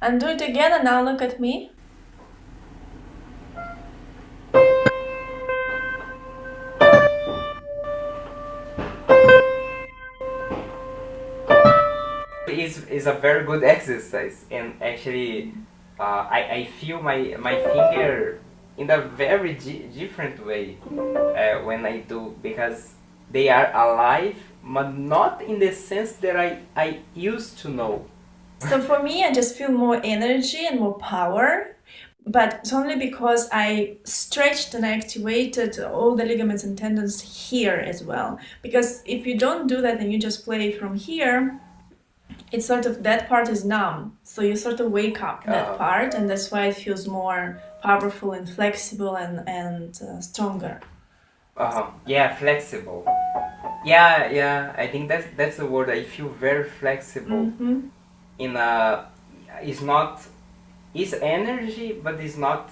And do it again, and now look at me. Is a very good exercise, and actually I feel my finger in a very different way when I do, because they are alive, but not in the sense that I used to know. So for me, I just feel more energy and more power, but it's only because I stretched and activated all the ligaments and tendons here as well. Because if you don't do that and you just play from here, it's sort of, that part is numb. So you sort of wake up that part, and that's why it feels more powerful and flexible and stronger. Yeah, flexible. Yeah, I think that's the word. I feel very flexible. In a, it's not, it's energy, but it's not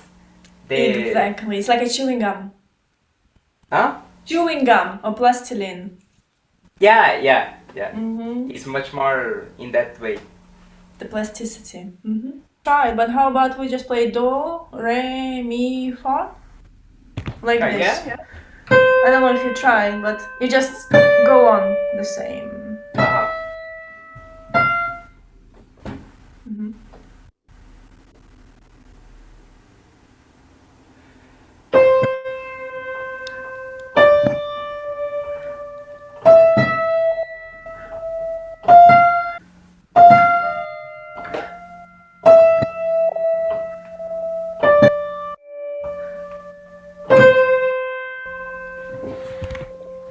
the. Exactly, it's like a chewing gum. Huh? Chewing gum or plastilin. Yeah. It's much more in that way. The plasticity. Try, but how about we just play do, re, mi, fa? Like this. Yeah. I don't know if you try, but you just go on the same.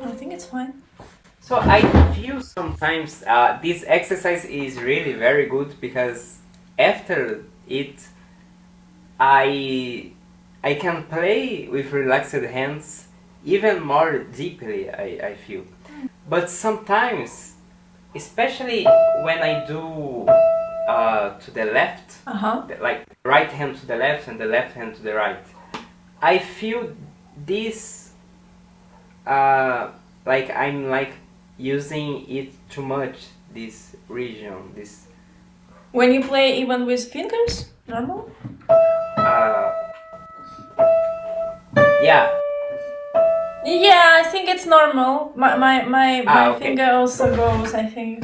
I think it's fine. So I feel sometimes this exercise is really very good, because after it, I can play with relaxed hands even more deeply. I feel, but sometimes, especially when I do to the left, like right hand to the left and the left hand to the right, I feel this like I'm like using it too much, this region, this. When you play even with fingers, normal? Yeah. Yeah, I think it's normal. My Okay. finger also goes, I think.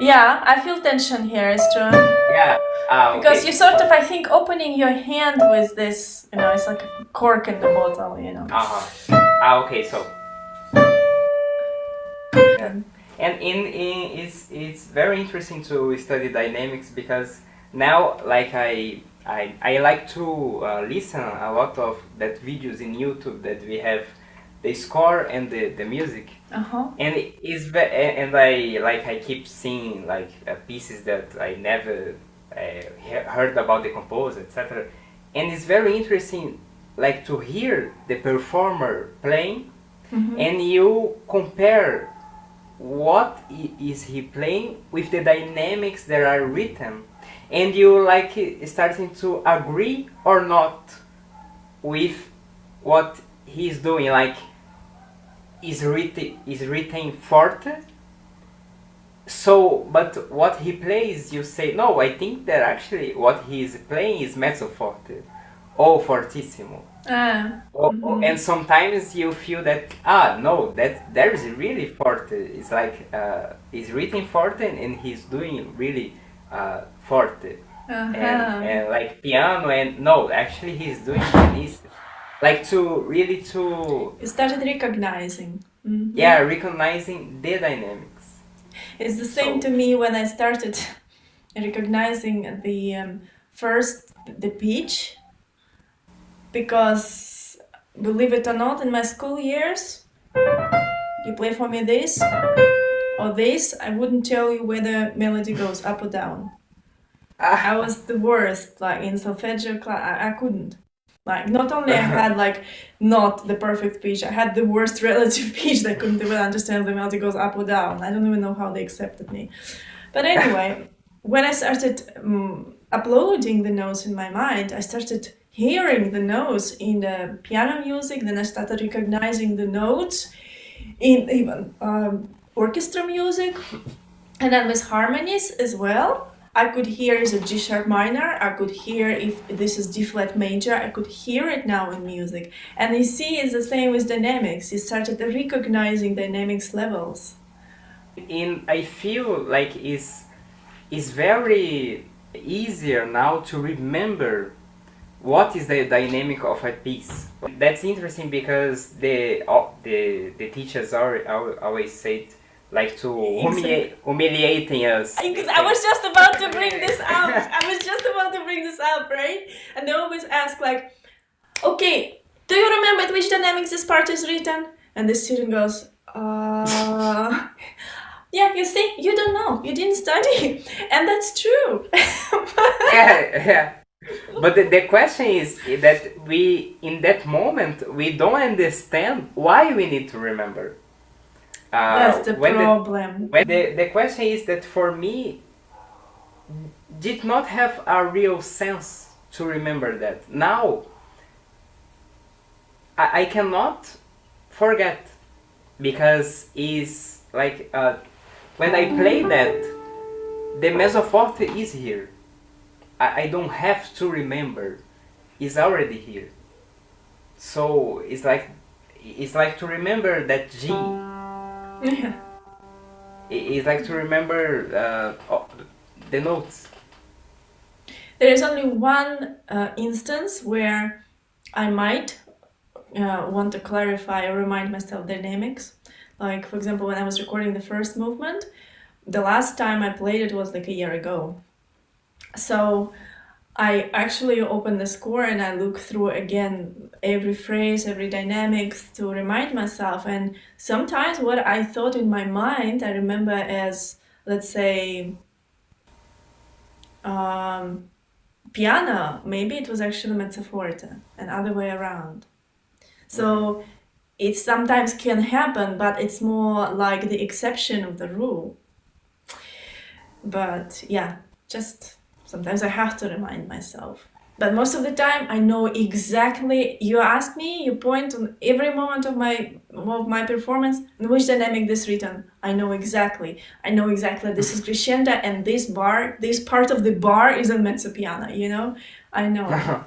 Yeah, I feel tension here, it's true. Yeah. Because Okay. you sort of, I think, opening your hand with this, it's like a cork in the bottle. Okay, so. Yeah. And in it's very interesting to study dynamics, because now, like I like to listen a lot of that videos in YouTube that we have the score and the music. And and I keep seeing like pieces that I never heard about the composer, etc. And it's very interesting, like, to hear the performer playing, and you compare what is he playing with the dynamics that are written, and you like starting to agree or not with what he's doing, like is written forte, so but what he plays, you say, no, I think that actually what he is playing is mezzo forte or fortissimo. And sometimes you feel that no, that there is really forte. It's like he's written forte and he's doing really forte. And like piano, and no, actually he's doing pianist. Like to really to. You started recognizing. Yeah, recognizing the dynamics. It's the same to me when I started recognizing the first the pitch, because believe it or not, in my school years, you play for me this or this, I wouldn't tell you where the melody goes up or down. I was the worst, like in solfeggio class, I couldn't. Like, not only I had like not the perfect pitch, I had the worst relative pitch. They couldn't even understand the melody goes up or down. I don't even know how they accepted me. But anyway, when I started uploading the notes in my mind, I started hearing the notes in the piano music. Then I started recognizing the notes in even orchestra music. And then with harmonies as well, I could hear is a G sharp minor. I could hear if this is D flat major. I could hear it now in music. And you see, it's the same with dynamics. You started recognizing dynamics levels. I feel like it's very easier now to remember what is the dynamic of a piece. That's interesting because the teachers always said like to humiliating us. I was just about to bring this up. Right? And they always ask like, okay, do you remember at which dynamics this part is written? And the student goes, yeah, you see, you don't know, you didn't study. And that's true. Yeah. But the question is that we, in that moment, we don't understand why we need to remember. That's the problem. The question is that for me, did not have a real sense to remember that. Now, I cannot forget because it's like when I play that, the mezzo forte is here. I don't have to remember, it's already here. So it's like to remember that G. Yeah. It's like to remember the notes. There is only one instance where I might want to clarify or remind myself dynamics. Like, for example, when I was recording the first movement, the last time I played it was like a year ago. So I actually open the score and I look through again every phrase, every dynamics to remind myself. And sometimes what I thought in my mind, I remember as, let's say, piano, maybe it was actually mezzo forte and other way around. So it sometimes can happen, but it's more like the exception of the rule. But yeah, just sometimes I have to remind myself. But most of the time I know exactly, you ask me, you point on every moment of my performance, in which dynamic this written. I know exactly this is crescendo and this part of the bar is in mezzo piano, you know? I know.